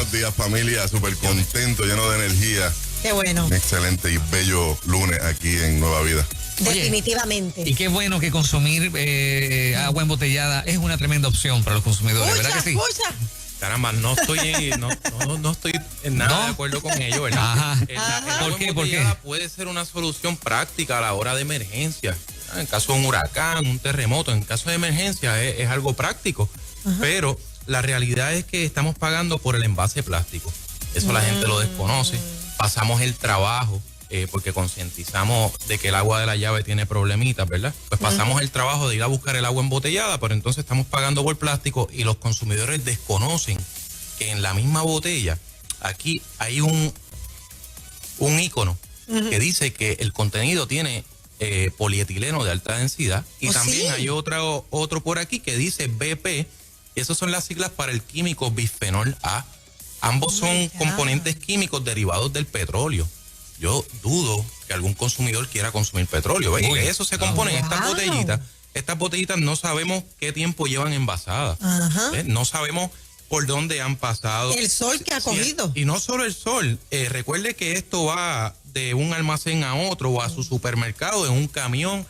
buenos días, familia. Súper contento, lleno de energía. Qué bueno. Un excelente y bello lunes aquí en Nueva Vida. Definitivamente. Oye, y qué bueno que consumir agua embotellada es una tremenda opción para los consumidores, ¿verdad que sí? Caramba, no estoy en nada de acuerdo con ello, ¿verdad? Ajá. ¿Por qué? Puede ser una solución práctica a la hora de emergencia. En caso de un huracán, un terremoto, en caso de emergencia es algo práctico. Ajá. Pero la realidad es que estamos pagando por el envase plástico. Eso la gente lo desconoce. Pasamos el trabajo, porque concientizamos de que el agua de la llave tiene problemitas, ¿verdad? Pues pasamos el trabajo de ir a buscar el agua embotellada, pero entonces estamos pagando por plástico y los consumidores desconocen que en la misma botella, aquí hay un ícono que dice que el contenido tiene polietileno de alta densidad y también hay otro por aquí que dice BP, y esas son las siglas para el químico bisfenol A. Ambos son componentes químicos derivados del petróleo. Yo dudo que algún consumidor quiera consumir petróleo. ¿Ves? De eso se componen estas botellitas. Estas botellitas no sabemos qué tiempo llevan envasadas. No sabemos por dónde han pasado. El sol que ha cogido. Y no solo el sol. Recuerde que esto va de un almacén a otro o a su supermercado en un camión.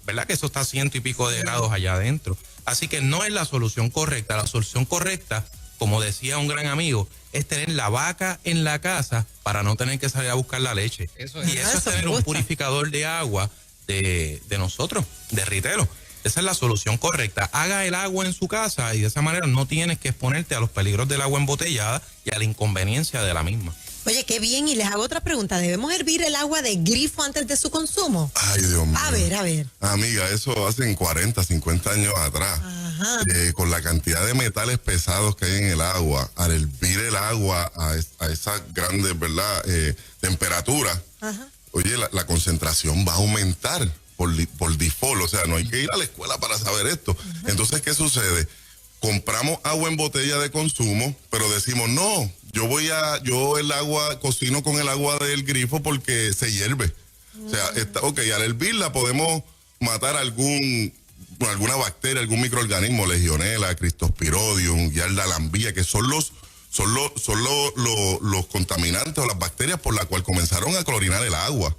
¿Verdad? Que eso está a 100 y pico de grados allá adentro. Así que no es la solución correcta. La solución correcta, como decía un gran amigo, es tener la vaca en la casa para no tener que salir a buscar la leche. Eso es tener un purificador de agua de nosotros, de Ritelo. Esa es la solución correcta. Haga el agua en su casa y de esa manera no tienes que exponerte a los peligros del agua embotellada y a la inconveniencia de la misma. Oye, qué bien. Y les hago otra pregunta. ¿Debemos hervir el agua de grifo antes de su consumo? Ay, Dios mío. A ver. Amiga, eso hace 40, 50 años atrás. Con la cantidad de metales pesados que hay en el agua, al hervir el agua a esas grandes, ¿verdad? Temperaturas, oye, la concentración va a aumentar por default. O sea, no hay que ir a la escuela para saber esto. Entonces, ¿qué sucede? Compramos agua en botella de consumo, pero decimos, no, yo el agua, cocino con el agua del grifo porque se hierve. O sea, al hervirla podemos matar alguna bacteria, algún microorganismo, legionela, cristosporidium, yarda lambía, que son los contaminantes o las bacterias por las cuales comenzaron a clorinar el agua.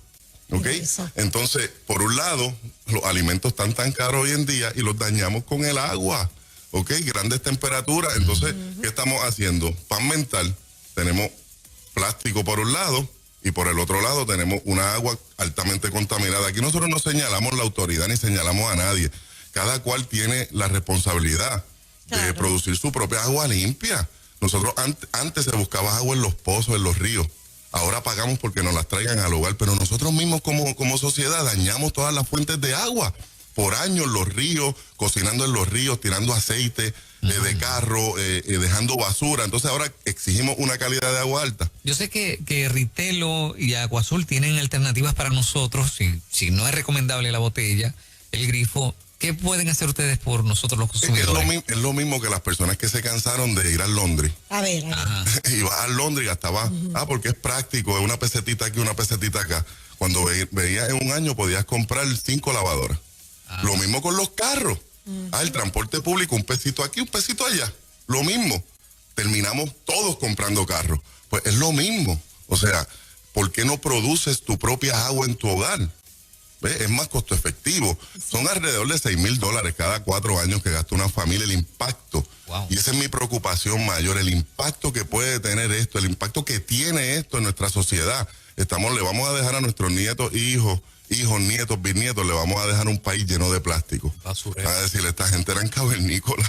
¿Ok? Entonces, por un lado, los alimentos están tan caros hoy en día y los dañamos con el agua. ¿Ok? Grandes temperaturas. Entonces, ¿qué estamos haciendo? Pan mental, tenemos plástico por un lado y por el otro lado tenemos una agua altamente contaminada. Aquí nosotros no señalamos la autoridad ni señalamos a nadie. Cada cual tiene la responsabilidad de producir su propia agua limpia. Nosotros antes se buscaba agua en los pozos, en los ríos. Ahora pagamos porque nos las traigan al hogar, pero nosotros mismos como sociedad dañamos todas las fuentes de agua. Por años los ríos, cocinando en los ríos, tirando aceite de carro, dejando basura. Entonces ahora exigimos una calidad de agua alta. Yo sé que Ritelo y Agua Azul tienen alternativas para nosotros. Si no es recomendable la botella, el grifo, ¿qué pueden hacer ustedes por nosotros los consumidores? Es lo mismo que las personas que se cansaron de ir al Londres. A ver. Y vas al Londres y gastabas, porque es práctico, es una pesetita aquí, una pesetita acá. Cuando veías en un año podías comprar 5 lavadoras. Lo mismo con los carros. El transporte público, un pesito aquí, un pesito allá. Lo mismo. Terminamos todos comprando carros. Pues es lo mismo. O sea, ¿por qué no produces tu propia agua en tu hogar? ¿Ves? Es más costo efectivo. Son alrededor de $6,000 cada 4 años que gasta una familia. El impacto. Y esa es mi preocupación mayor. El impacto que puede tener esto, el impacto que tiene esto en nuestra sociedad. Le vamos a dejar a nuestros nietos, hijos, nietos, bisnietos, le vamos a dejar un país lleno de plástico. Basurero. A decirle, esta gente eran cavernícolas.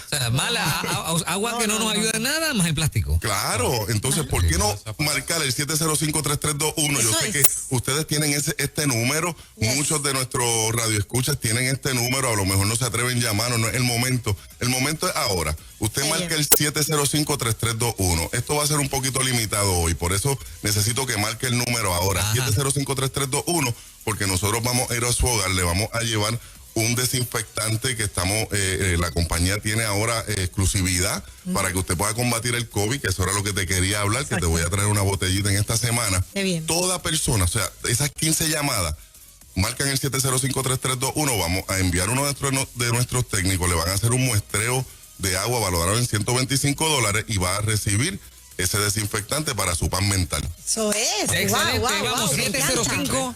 O sea, agua que no nos ayuda en nada, más el plástico. Claro, entonces, ¿por qué no marcar el 705-3321? Yo sé que ustedes tienen este número, muchos de nuestros radioescuchas tienen este número, a lo mejor no se atreven a llamarnos, no es el momento. El momento es ahora. Usted marca el 705-3321. Esto va a ser un poquito limitado hoy, por eso necesito que marque el número ahora, 705-3321, porque nosotros vamos a ir a su hogar, le vamos a llevar un desinfectante que la compañía tiene ahora exclusividad para que usted pueda combatir el COVID, que eso era lo que te quería hablar, que te voy a traer una botellita en esta semana. Toda persona, o sea, esas 15 llamadas, marcan el 705-3321, vamos a enviar uno de nuestros técnicos, le van a hacer un muestreo de agua valorado en $125 y va a recibir ese desinfectante para su paz mental. Eso es. Excelente, Wow, vamos, me 705.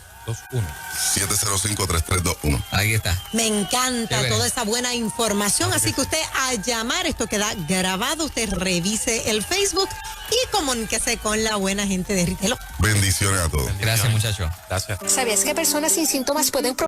705-3321. Ahí está. Me encanta Chévere. toda esa buena información, así que usted a llamar, esto queda grabado, usted revise el Facebook y comuníquese con la buena gente de Ritelo. Bendiciones a todos. Gracias, muchachos. Gracias. ¿Sabías que personas sin síntomas pueden